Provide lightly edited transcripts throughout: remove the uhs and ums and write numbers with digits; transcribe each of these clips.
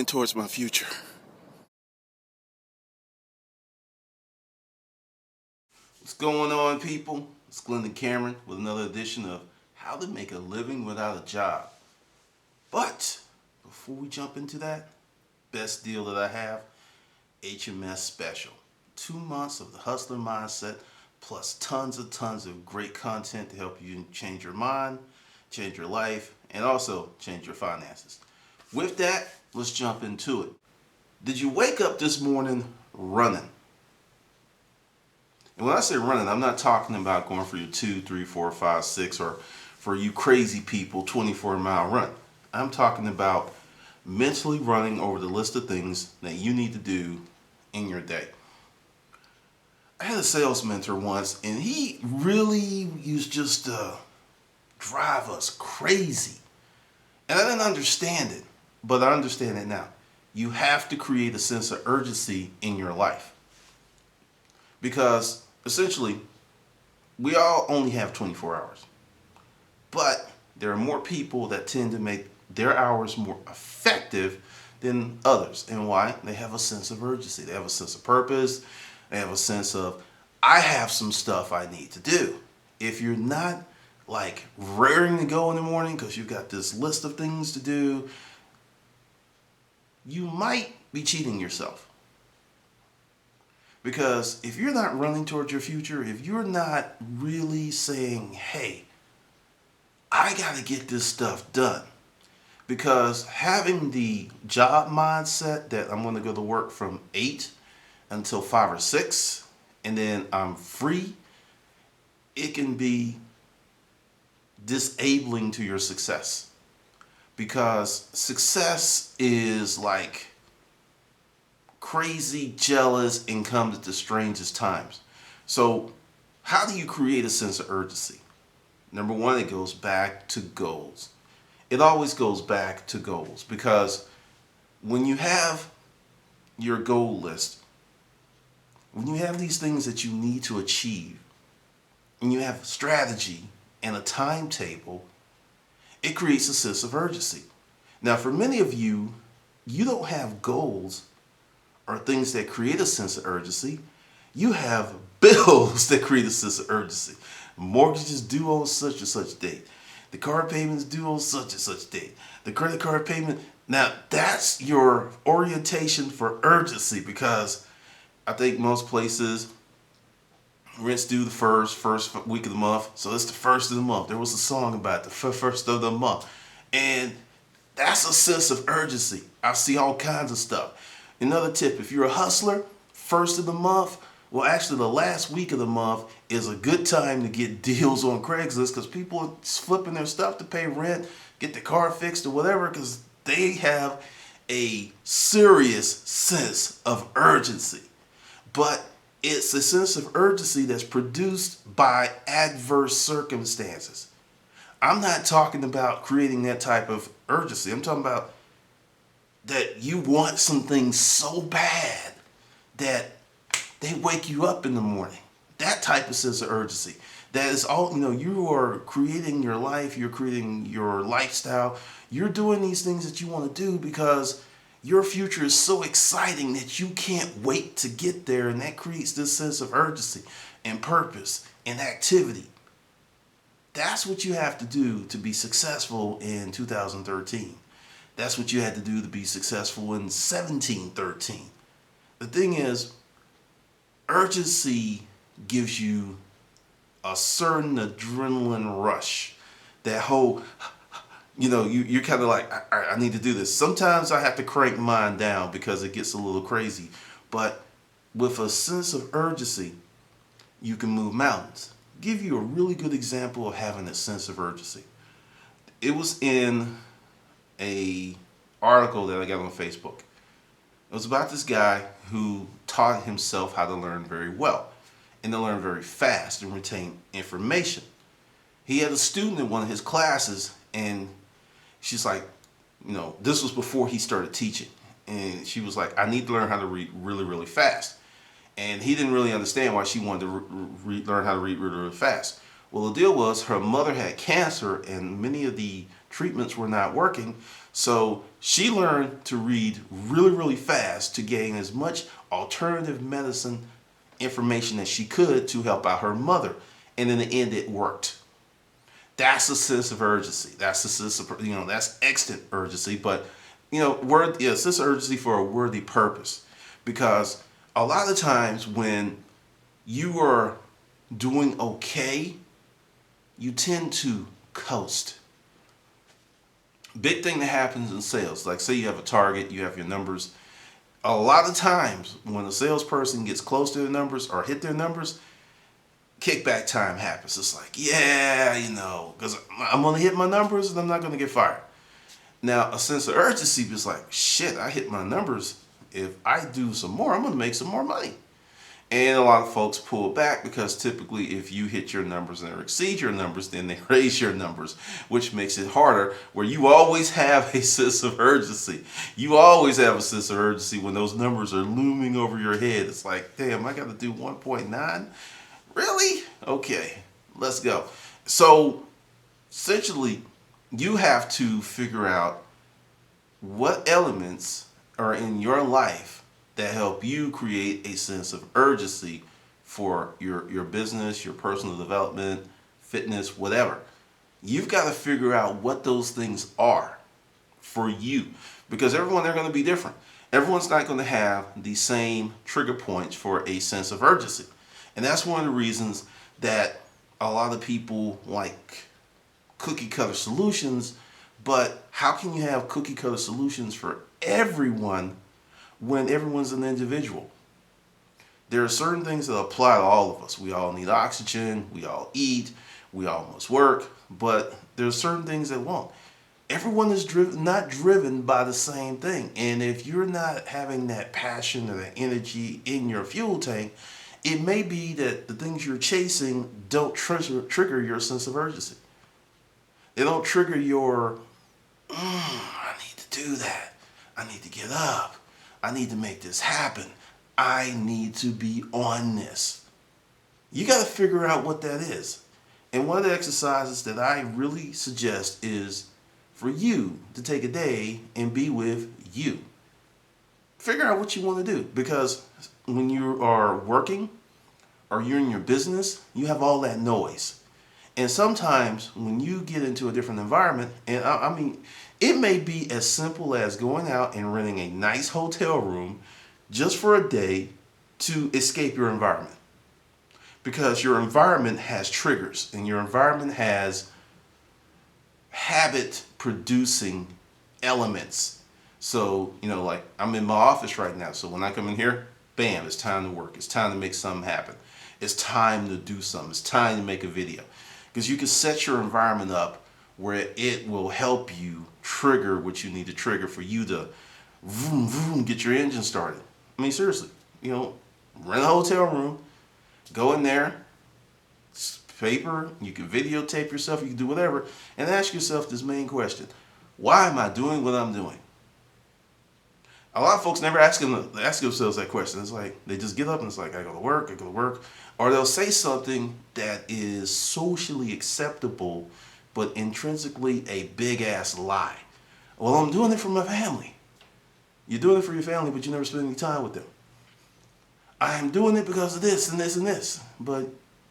towards my future. What's going on, people? It's Glendon Cameron with another edition of How to Make a Living Without a Job. But before we jump into that, best deal that I have, HMS special. 2 months of the hustler mindset plus tons of great content to help you change your mind, change your life, and also change your finances. With that, let's jump into it. Did you wake up this morning running? And when I say running, I'm not talking about going for your 2, 3, 4, 5, 6, or for you crazy people, 24-mile run. I'm talking about mentally running over the list of things that you need to do in your day. I had a sales mentor once, and he really used just to drive us crazy. And I didn't understand it, but I understand it now. You have to create a sense of urgency in your life. Because essentially, we all only have 24 hours. But there are more people that tend to make their hours more effective than others. And why? They have a sense of urgency. They have a sense of purpose. They have a sense of, I have some stuff I need to do. If you're not like raring to go in the morning because you've got this list of things to do, you might be cheating yourself. Because if you're not running towards your future, if you're not really saying, hey, I got to get this stuff done. Because having the job mindset that I'm going to go to work from 8 until 5 or 6, and then I'm free, it can be disabling to your success. Because success is like crazy, jealous, and comes at the strangest times. So how do you create a sense of urgency? Number one, it goes back to goals. It always goes back to goals, because when you have your goal list, when you have these things that you need to achieve, and you have strategy and a timetable, it creates a sense of urgency. Now, for many of you, you don't have goals or things that create a sense of urgency. You have bills that create a sense of urgency. Mortgages due on such and such date. The car payments due on such and such date. The credit card payment. Now, that's your orientation for urgency, because I think most places, rent's due the first week of the month. So it's the first of the month. There was a song about the first of the month. And that's a sense of urgency. I see all kinds of stuff. Another tip, if you're a hustler, first of the month, well, actually the last week of the month is a good time to get deals on Craigslist, because people are flipping their stuff to pay rent, get the car fixed or whatever, because they have a serious sense of urgency. But it's a sense of urgency that's produced by adverse circumstances. I'm not talking about creating that type of urgency. I'm talking about that you want some things so bad that they wake you up in the morning. That type of sense of urgency. That is all, you are creating your life, you're creating your lifestyle. You're doing these things that you want to do because your future is so exciting that you can't wait to get there. And that creates this sense of urgency and purpose and activity. That's what you have to do to be successful in 2013. That's what you had to do to be successful in 1713. The thing is, urgency gives you a certain adrenaline rush. That whole, you're kind of like, I need to do this. Sometimes I have to crank mine down because it gets a little crazy. But with a sense of urgency, you can move mountains. Give you a really good example of having a sense of urgency. It was in a article that I got on Facebook. It was about this guy who taught himself how to learn very well and to learn very fast and retain information. He had a student in one of his classes, and she's like, this was before he started teaching. And she was like, I need to learn how to read really, really fast. And he didn't really understand why she wanted to learn how to read really, really fast. Well, the deal was her mother had cancer, and many of the treatments were not working. So She learned to read really, really fast to gain as much alternative medicine information as she could to help out her mother. And in the end, it worked. That's a sense of urgency. That's a sense of, that's extant urgency, but, sense of urgency for a worthy purpose. Because a lot of times when you are doing okay, you tend to coast. Big thing that happens in sales, like say you have a target, you have your numbers. A lot of times when a salesperson gets close to their numbers or hit their numbers, kickback time happens. It's like, yeah, because I'm going to hit my numbers and I'm not going to get fired. Now, a sense of urgency is like, shit, I hit my numbers. If I do some more, I'm going to make some more money. And a lot of folks pull back because typically if you hit your numbers and exceed your numbers, then they raise your numbers, which makes it harder, where you always have a sense of urgency. You always have a sense of urgency when those numbers are looming over your head. It's like, damn, I got to do 1.9? Really? Okay, let's go. So essentially, you have to figure out what elements are in your life that help you create a sense of urgency for your business, your personal development, fitness, whatever. You've got to figure out what those things are for you, because they're going to be different. Everyone's not going to have the same trigger points for a sense of urgency. And that's one of the reasons that a lot of people like cookie cutter solutions, but how can you have cookie cutter solutions for everyone when everyone's an individual? There are certain things that apply to all of us. We all need oxygen, we all eat, we all must work, but there are certain things that won't. Everyone is not driven by the same thing. And if you're not having that passion or that energy in your fuel tank, it may be that the things you're chasing don't trigger your sense of urgency. They don't trigger your, I need to do that. I need to get up. I need to make this happen. I need to be on this. You got to figure out what that is. And one of the exercises that I really suggest is for you to take a day and be with you. Figure out what you want to do, because when you are working or you're in your business, you have all that noise. And sometimes when you get into a different environment, and I mean, it may be as simple as going out and renting a nice hotel room just for a day to escape your environment. Because your environment has triggers and your environment has habit producing elements. So, like I'm in my office right now. So when I come in here, bam, it's time to work. It's time to make something happen. It's time to do something. It's time to make a video. Because you can set your environment up where it will help you trigger what you need to trigger for you to vroom, vroom, get your engine started. I mean, seriously, rent a hotel room, go in there, paper, you can videotape yourself, you can do whatever, and ask yourself this main question: why am I doing what I'm doing? A lot of folks never ask themselves that question. It's like they just get up and it's like, I go to work. Or they'll say something that is socially acceptable, but intrinsically a big ass lie. Well, I'm doing it for my family. You're doing it for your family, but you never spend any time with them. I am doing it because of this and this and this. But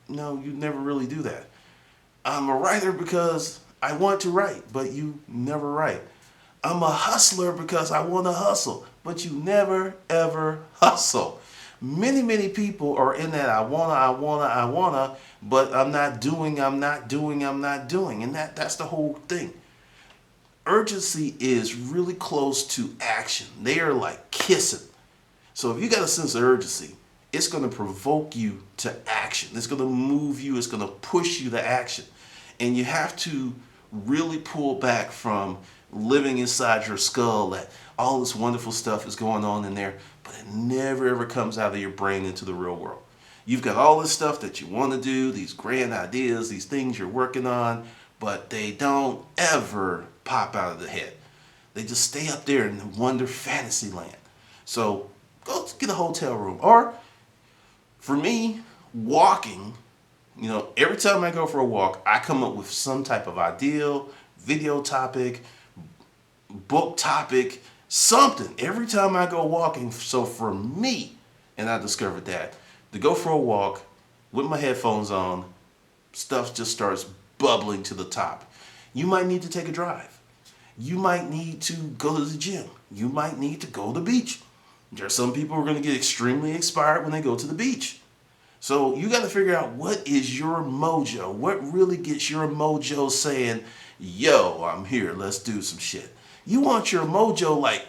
no, you never really do that. I'm a writer because I want to write, but you never write. I'm a hustler because I want to hustle, but you never ever hustle. Many people are in that I wanna, but I'm not doing. And that's the whole thing. Urgency is really close to action. They are like kissing. So if you got a sense of urgency, it's going to provoke you to action. It's going to move you. It's going to push you to action. And you have to really pull back from living inside your skull that all this wonderful stuff is going on in there, but it never ever comes out of your brain into the real world. You've got all this stuff that you want to do, these grand ideas, these things you're working on, but they don't ever pop out of the head. They just stay up there in the wonder fantasy land. So go get a hotel room. Or for me, walking, every time I go for a walk, I come up with some type of ideal, video topic, book topic, something. Every time I go walking, so for me, and I discovered that, to go for a walk with my headphones on, stuff just starts bubbling to the top. You might need to take a drive. You might need to go to the gym. You might need to go to the beach. There are some people who are going to get extremely inspired when they go to the beach. So you got to figure out what is your mojo. What really gets your mojo saying, yo, I'm here, let's do some shit. You want your mojo like,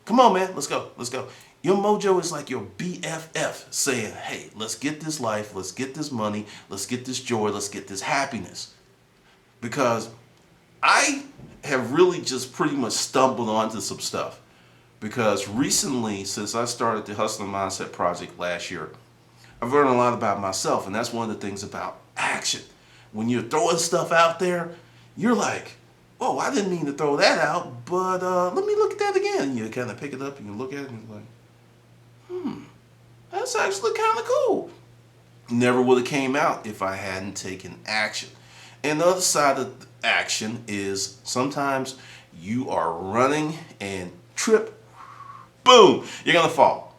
come on, man, let's go, let's go. Your mojo is like your BFF saying, hey, let's get this life, let's get this money, let's get this joy, let's get this happiness. Because I have really just pretty much stumbled onto some stuff. Because recently, since I started the Hustler Mindset Project last year, I've learned a lot about myself, and that's one of the things about action. When you're throwing stuff out there, you're like, oh, I didn't mean to throw that out, but let me look at that again. And you kind of pick it up and you look at it and you're like, that's actually kind of cool. Never would have came out if I hadn't taken action. And the other side of action is sometimes you are running and trip, boom, you're going to fall.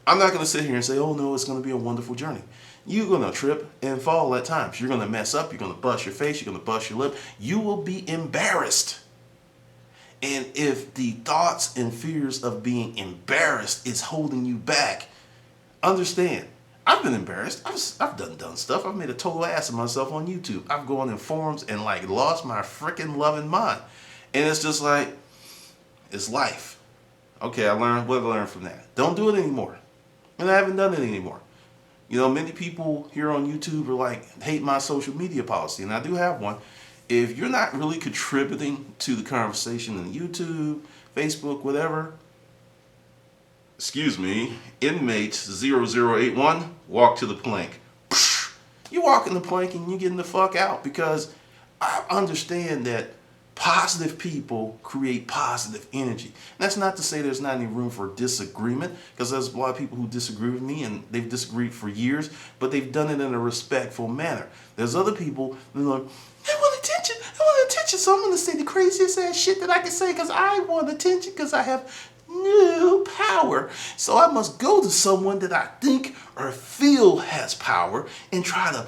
I'm not going to sit here and say, oh no, it's going to be a wonderful journey. You're going to trip and fall at times. You're going to mess up. You're going to bust your face. You're going to bust your lip. You will be embarrassed. And if the thoughts and fears of being embarrassed is holding you back, understand, I've been embarrassed. I've done stuff. I've made a total ass of myself on YouTube. I've gone in forums and like lost my freaking loving mind. And it's just like, it's life. Okay, what did I learn from that? Don't do it anymore. And I haven't done it anymore. You know, many people here on YouTube are like, hate my social media policy, and I do have one. If you're not really contributing to the conversation on YouTube, Facebook, whatever, excuse me, inmates 0081, walk to the plank. You walk in the plank and you're getting the fuck out, because I understand that positive people create positive energy. And that's not to say there's not any room for disagreement, because there's a lot of people who disagree with me, and they've disagreed for years, but they've done it in a respectful manner. There's other people that are like, I want attention, so I'm going to say the craziest ass shit that I can say because I want attention, because I have no power. So I must go to someone that I think or feel has power and try to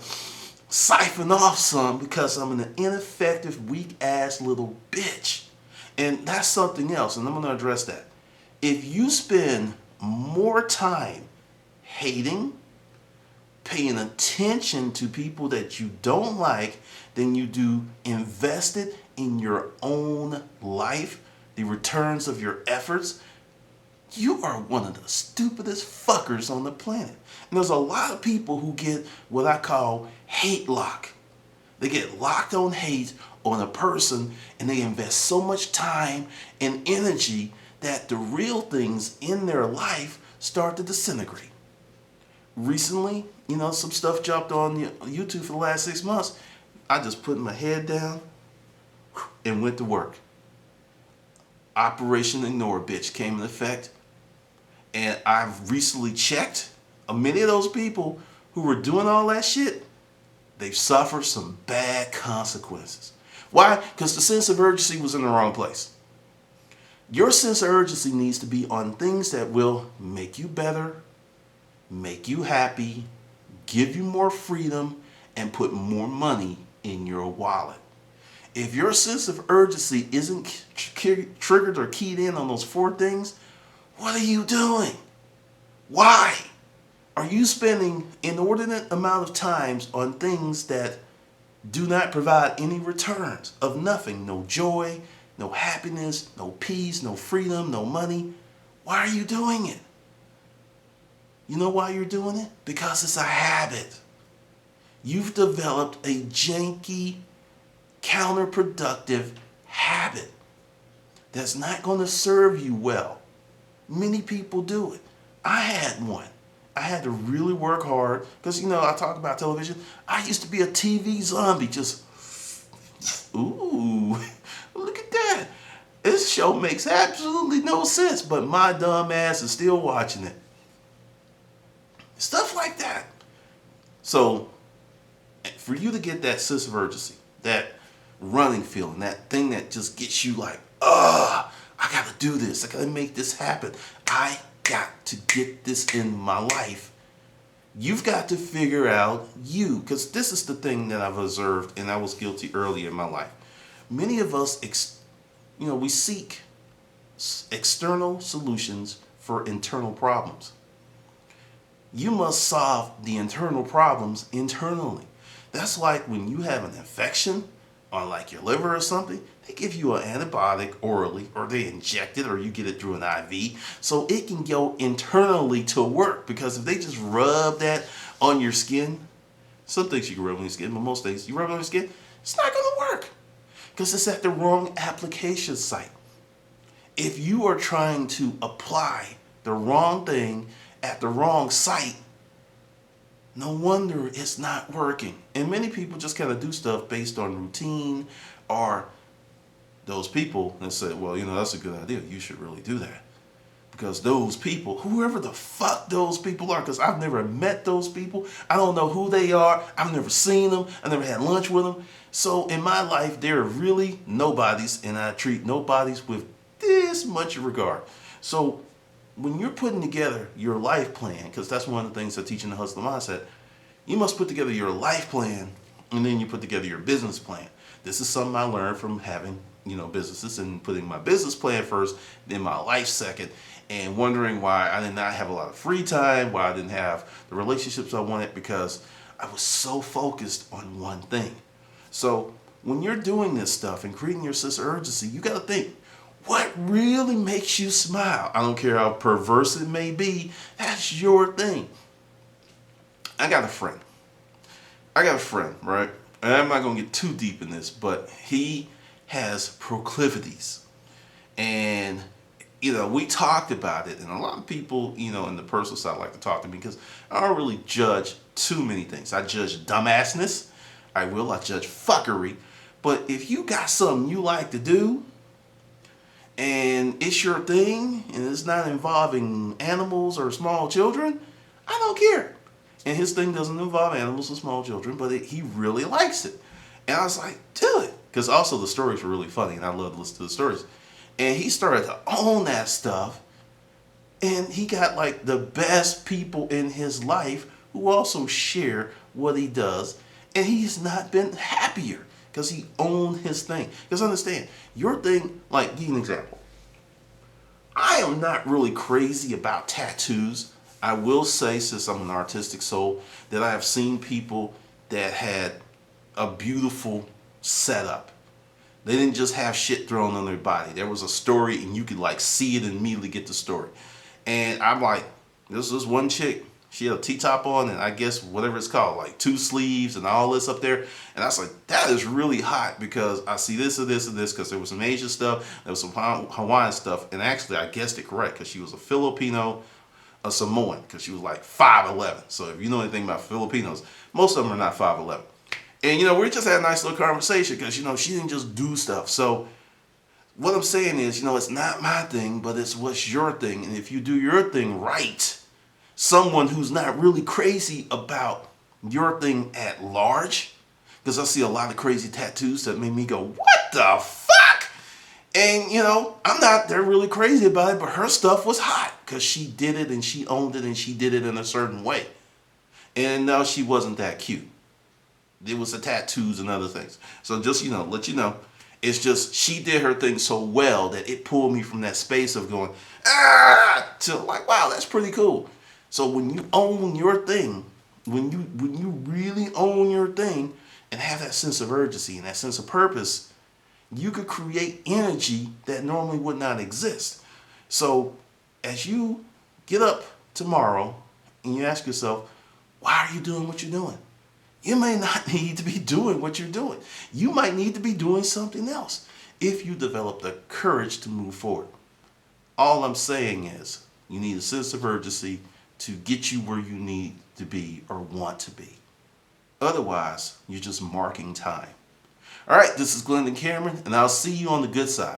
siphon off some, because I'm an ineffective, weak-ass little bitch. And that's something else, and I'm going to address that. If you spend more time hating, paying attention to people that you don't like, than you do invested in your own life, the returns of your efforts, you are one of the stupidest fuckers on the planet. And there's a lot of people who get what I call hate lock. They get locked on hate on a person, and they invest so much time and energy that the real things in their life start to disintegrate. Recently, you know, some stuff jumped on YouTube for the last 6 months. I just put my head down and went to work. Operation Ignore Bitch came into effect. And I've recently checked, many of those people who were doing all that shit, they've suffered some bad consequences. Why? Because the sense of urgency was in the wrong place. Your sense of urgency needs to be on things that will make you better, make you happy, give you more freedom, and put more money in your wallet. If your sense of urgency isn't triggered or keyed in on those 4 things, what are you doing? Why are you spending inordinate amount of times on things that do not provide any returns of nothing? No joy, no happiness, no peace, no freedom, no money. Why are you doing it? You know why you're doing it? Because it's a habit. You've developed a janky, counterproductive habit that's not going to serve you well. Many people do it. I had one. I had to really work hard because, you know, I talk about television. I used to be a TV zombie, just, ooh, look at that. This show makes absolutely no sense, but my dumb ass is still watching it. Stuff like that. So, for you to get that sense of urgency, that running feeling, that thing that just gets you like, I gotta do this. I gotta make this happen. I got to get this in my life. You've got to figure out you, because this is the thing that I've observed, and I was guilty early in my life. Many of us, we seek external solutions for internal problems. You must solve the internal problems internally. That's like when you have an infection on like your liver or something, they give you an antibiotic orally, or they inject it, or you get it through an IV so it can go internally to work. Because if they just rub that on your skin, some things you can rub on your skin, but most things you rub on your skin, it's not going to work because it's at the wrong application site. If you are trying to apply the wrong thing at the wrong site, no wonder it's not working. And many people just kind of do stuff based on routine, or those people that say, well, that's a good idea. You should really do that. Because those people, whoever the fuck those people are, because I've never met those people. I don't know who they are. I've never seen them. I never had lunch with them. So in my life, they're really nobodies, and I treat nobodies with this much regard. So when you're putting together your life plan, because that's one of the things that teaching the hustler mindset, you must put together your life plan, and then you put together your business plan. This is something I learned from having, businesses, and putting my business plan first, then my life second, and wondering why I did not have a lot of free time, why I didn't have the relationships I wanted, because I was so focused on one thing. So when you're doing this stuff and creating your sense of urgency, you got to think, what really makes you smile? I don't care how perverse it may be. That's your thing. I got a friend, right? And I'm not going to get too deep in this, but he has proclivities. And, we talked about it. And a lot of people, in the personal side like to talk to me because I don't really judge too many things. I judge dumbassness. I judge fuckery. But if you got something you like to do, and it's your thing, and it's not involving animals or small children, I don't care. And his thing doesn't involve animals or small children, but he really likes it. And I was like, do it. Because also the stories were really funny, and I love to listen to the stories. And he started to own that stuff, and he got like the best people in his life who also share what he does, and he's not been happier because he owned his thing. Because understand, your thing, like, give you an example. I am not really crazy about tattoos. I will say, since I'm an artistic soul, that I have seen people that had a beautiful setup. They didn't just have shit thrown on their body. There was a story, and you could like see it and immediately get the story. And I'm like, this was one chick. She had a T-top on, and I guess whatever it's called, like 2 sleeves and all this up there. And I was like, that is really hot, because I see this and this and this, because there was some Asian stuff, there was some Hawaiian stuff, and actually I guessed it correct, because she was a Filipino, a Samoan, because she was like 5'11". So if you know anything about Filipinos, most of them are not 5'11". And we just had a nice little conversation, because she didn't just do stuff. So what I'm saying is, it's not my thing, but it's what's your thing. And if you do your thing right, someone who's not really crazy about your thing at large, because I see a lot of crazy tattoos that made me go, what the fuck? And they're really crazy about it, but her stuff was hot because she did it, and she owned it, and she did it in a certain way. And no, she wasn't that cute. It was the tattoos and other things. So just, let you know, it's just she did her thing so well that it pulled me from that space of going, to like, wow, that's pretty cool. So when you own your thing, when you really own your thing and have that sense of urgency and that sense of purpose, you could create energy that normally would not exist. So as you get up tomorrow and you ask yourself, why are you doing what you're doing? You may not need to be doing what you're doing. You might need to be doing something else if you develop the courage to move forward. All I'm saying is you need a sense of urgency to get you where you need to be or want to be. Otherwise, you're just marking time. All right, this is Glendon Cameron, and I'll see you on the good side.